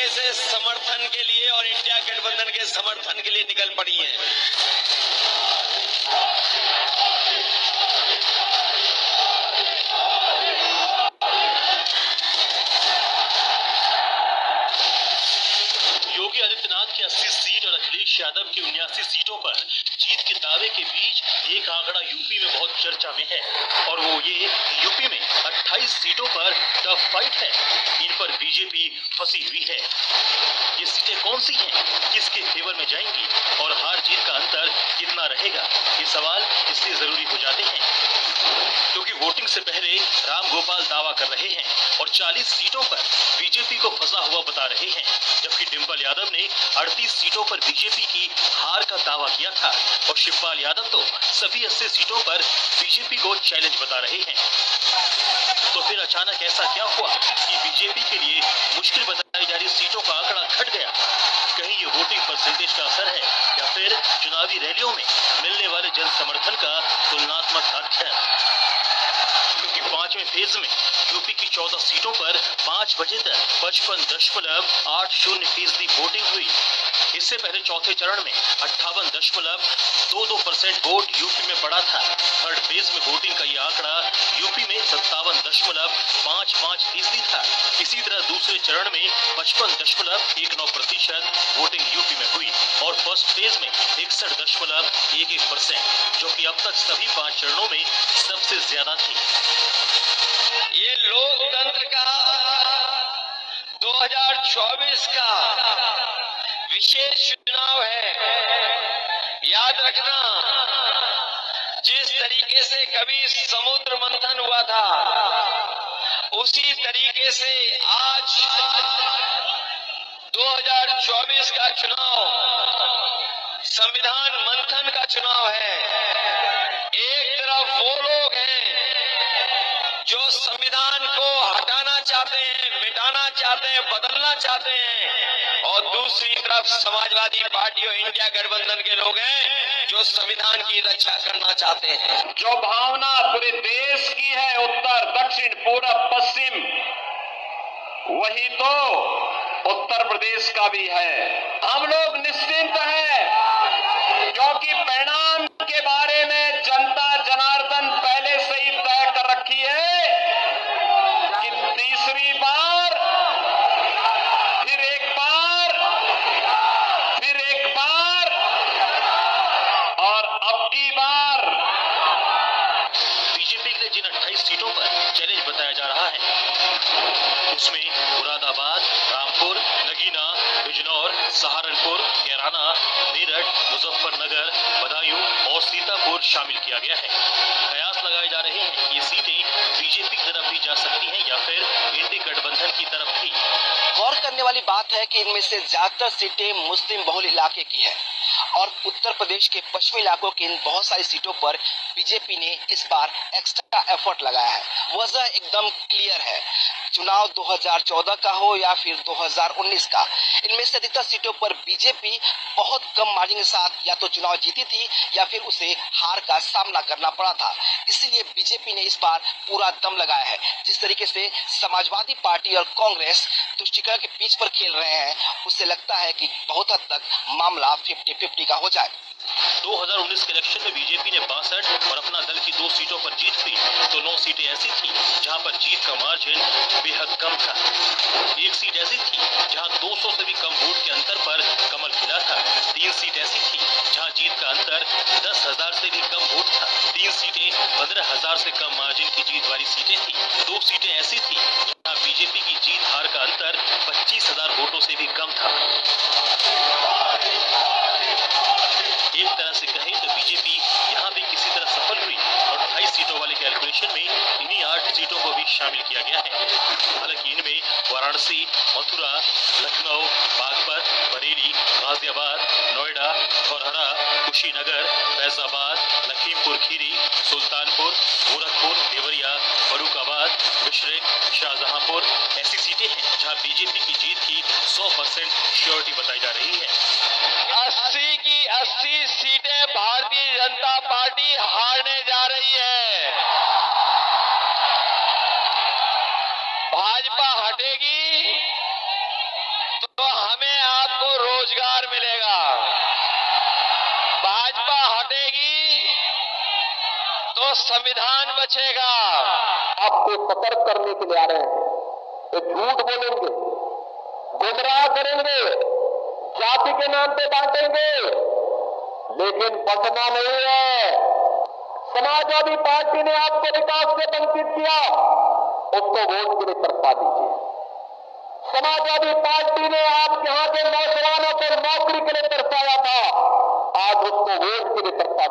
तरीके से समर्थन के लिए और इंडिया गठबंधन के समर्थन के लिए निकल पड़ी हैं। योगी आदित्यनाथ की 80 सीट और अखिलेश यादव की 79 सीटों पर जीत के दावे के बीच एक आंकड़ा यूपी में बहुत चर्चा में है और वो ये यूपी में 28 सीटों पर टफ फाइट है। इन पर बीजेपी फंसी हुई है। ये सीटें कौन सी हैं, किसके फेवर में जाएंगी और हार जीत का अंतर कितना रहेगा, ये सवाल इसलिए जरूरी हो जाते हैं क्योंकि वोटिंग से पहले राम गोपाल दावा कर रहे हैं और 40 सीटों पर बीजेपी को फंसा हुआ बता रहे हैं, जबकि डिंपल यादव ने 38 सीटों पर बीजेपी की हार का दावा किया था और शिवपाल यादव तो सभी 80 सीटों पर बीजेपी को चैलेंज बता रहे हैं। तो फिर अचानक ऐसा क्या हुआ कि बीजेपी के लिए मुश्किल बताई जा रही सीटों का आंकड़ा घट गया? कहीं ये वोटिंग परसेंटेज का असर है या फिर चुनावी रैलियों में मिलने वाले जन समर्थन का तुलनात्मक अध्ययन? क्योंकि पांचवें फेज में यूपी की 14 सीटों पर 5 बजे तक 55.80% वोटिंग हुई। इससे पहले चौथे चरण में 58.22% वोट यूपी में पड़ा था। थर्ड फेज में वोटिंग का यह आंकड़ा यूपी में 57.55% था। इसी तरह दूसरे चरण में 55.19% वोटिंग यूपी में हुई और फर्स्ट फेज में 61.11%, जो कि अब तक सभी 5 चरणों में सबसे ज्यादा थी। ये लोकतंत्र का 2024 का विशेष चुनाव है। याद रखना, जिस तरीके से कभी समुद्र मंथन हुआ था, उसी तरीके से आज 2024 का चुनाव संविधान मंथन का चुनाव है। एक तरफ वो लोग हैं जो संविधान को हटाना चाहते हैं, मिटाना चाहते हैं, बदलना चाहते हैं, और दूसरी तरफ समाजवादी पार्टी और इंडिया गठबंधन के लोग हैं जो संविधान की रक्षा करना चाहते हैं। जो भावना पूरे देश की है, उत्तर दक्षिण पूरब पश्चिम, वही तो उत्तर प्रदेश का भी है। हम लोग निश्चिंत हैं क्योंकि परिणाम के बारे में जनता जनार्दन पहले से ही तय कर रखी है कि तीसरी बार, फिर एक बार, फिर एक बार और अब की बार। बीजेपी के लिए जिन 28 सीटों पर चैलेंज बताया जा रहा है उसमें मुरादाबाद, रामपुर, नगीना, बिजनौर, सहारनपुर, कैराना, मेरठ, मुजफ्फरनगर, बदायूं और सीतापुर शामिल किया गया है। कयास लगाए जा रहे हैं कि ये सीटें बीजेपी की तरफ भी जा सकती हैं या फिर इंडी गठबंधन की तरफ भी। गौर करने वाली बात है कि इनमें से ज्यादातर सीटें मुस्लिम बहुल इलाके की है और उत्तर प्रदेश के पश्चिमी इलाकों की इन बहुत सारी सीटों पर बीजेपी ने इस बार एक्स्ट्रा एफर्ट लगाया है। वजह एकदम क्लियर है, चुनाव 2014 का हो या फिर 2019 का, इनमें से अधिकतर सीटों पर बीजेपी बहुत कम मार्जिन के साथ या तो चुनाव जीती थी या फिर उसे हार का सामना करना पड़ा था। इसीलिए बीजेपी ने इस बार पूरा दम लगाया है। जिस तरीके से समाजवादी पार्टी और कांग्रेस तुष्टिकरण के पिच पर खेल रहे हैं, उससे लगता है कि बहुत हद तक मामला 50-50 का हो जाए। 2019 के इलेक्शन में बीजेपी ने 62 और अपना दल की 2 सीटों पर जीत हुई तो 9 सीटें ऐसी थी जहां पर जीत का मार्जिन बेहद कम था। एक सीट ऐसी थी जहां 200 से भी कम वोट के अंतर पर कमल खिला था। 3 सीट ऐसी थी जहां जीत का अंतर 10,000 से भी कम वोट था। 3 सीटें 15,000 से कम मार्जिन की जीत वाली सीटें थी। 2 सीटें ऐसी थी जहां बीजेपी की जीत हार का अंतर 25,000 वोटों से भी कम था। एक तरह से कहें तो बीजेपी यहाँ भी किसी तरह सफल हुई और 28 सीटों वाले कैलकुलेशन में इन्हीं 8 सीटों को भी शामिल किया गया है। हालांकि इनमें वाराणसी, मथुरा, लखनऊ, बागपत, बरेली, गाजियाबाद, नोएडा, धौरहरा, कुशीनगर, फैजाबाद, लखीमपुर खीरी, सुल्तानपुर, गोरखपुर, देवरिया, फरुखाबाद, मिश्रिख, शाहजहांपुर ऐसी सीटें हैं जहां बीजेपी की जीत की 100% श्योरिटी बताई जा रही है। 80 की 80 सीटें भारतीय जनता पार्टी हारने जा रही है। भाजपा हटेगी तो रोजगार मिलेगा। भाजपा हटेगी तो संविधान बचेगा। आपको सतर्क करने के लिए आ रहे हैं। ये झूठ बोलेंगे, गुमराह करेंगे, जाति के नाम पे बांटेंगे, लेकिन बचना नहीं है। समाजवादी पार्टी ने आपको विकास से वंचित किया, उसको वोट के लिए तरफा दीजिए। समाजवादी पार्टी ने आप यहाँ के नौजवानों को नौकरी के लिए तरफाया था, आज उसको वोट के लिए तरफा